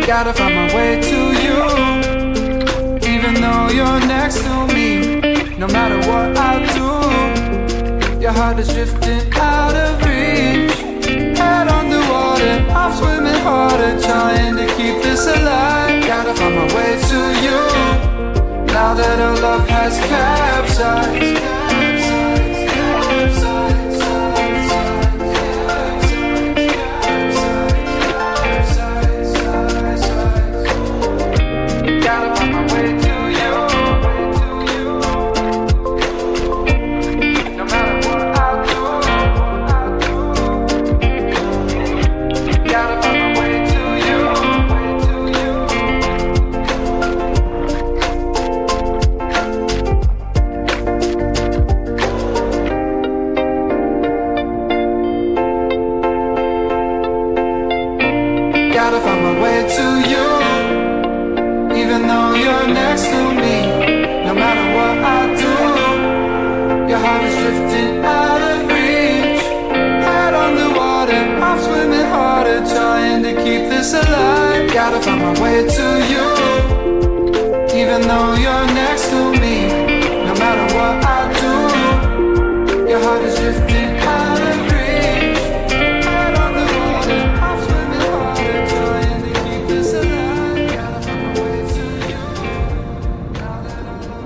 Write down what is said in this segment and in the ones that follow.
Gotta find my way to you, even though you're next to me. No matter what I do, your heart is drifting out of reach. Head underwater, I'm swimming harder, trying to keep this alive. Gotta find my way to you, now that our love has capsized. Gotta find my way to you, even though you're next to me. No matter what I do, your heart is drifting out of reach. Head on the water, I'm swimming harder, trying to keep this alive. Gotta find my way to you, even though you're next to me. No matter what I do, your heart is drifting out of reach. Trying to keep this alive. Gotta find my way to you, now that I know.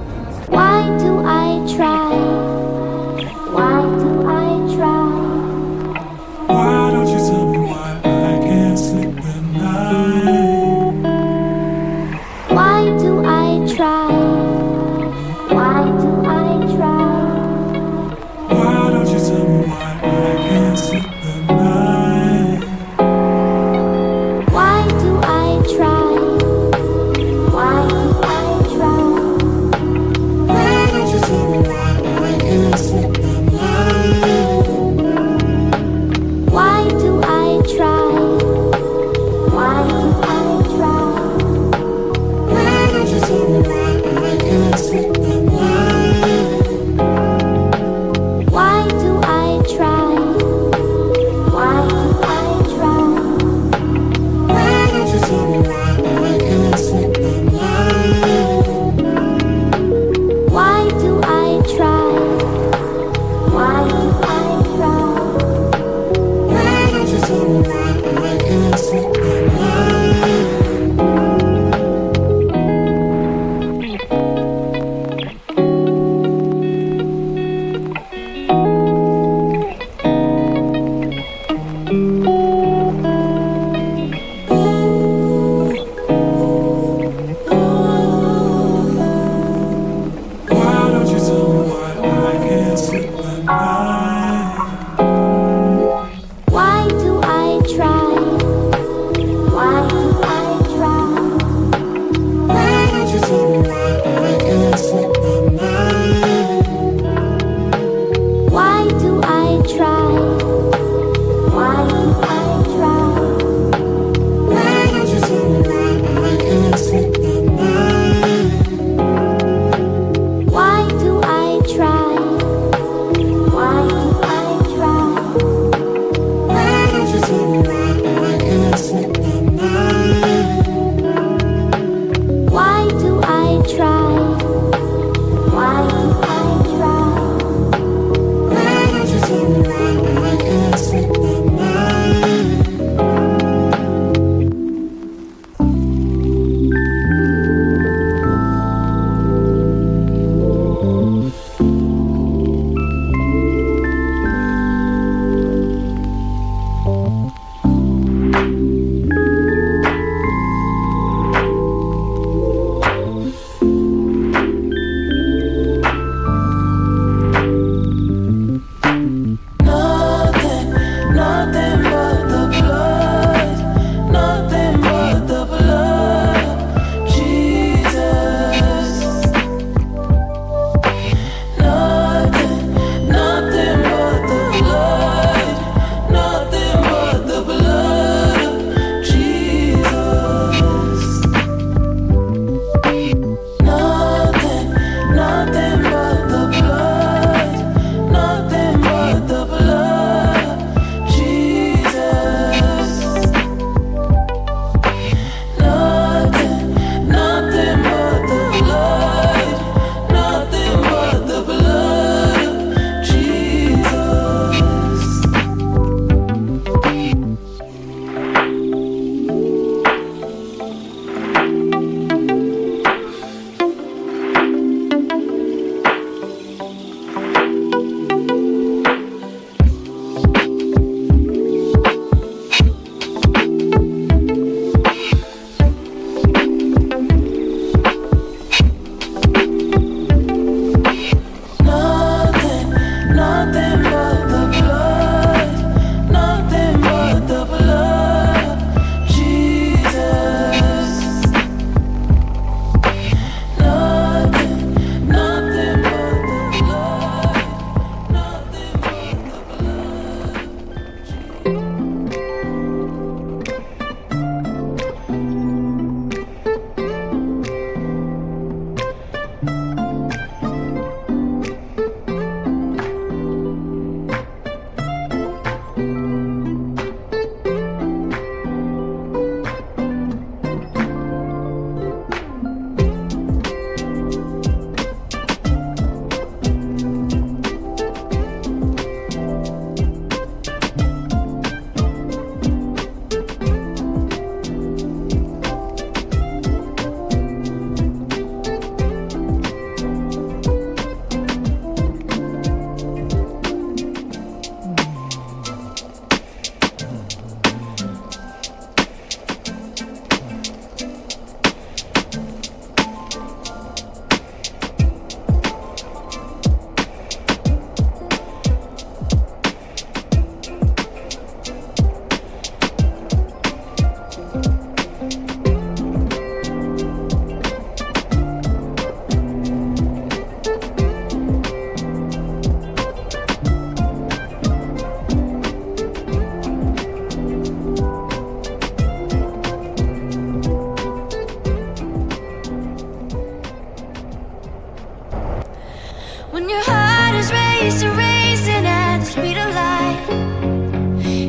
When your heart is racing, racing at the speed of light,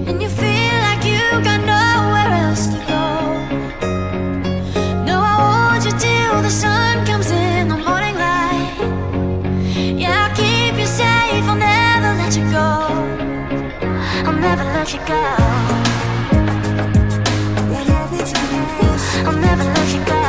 and you feel like you got nowhere else to go. No, I hold you till the sun comes in the morning light. Yeah, I'll keep you safe, I'll never let you go. I'll never let you go. I'll never let you go.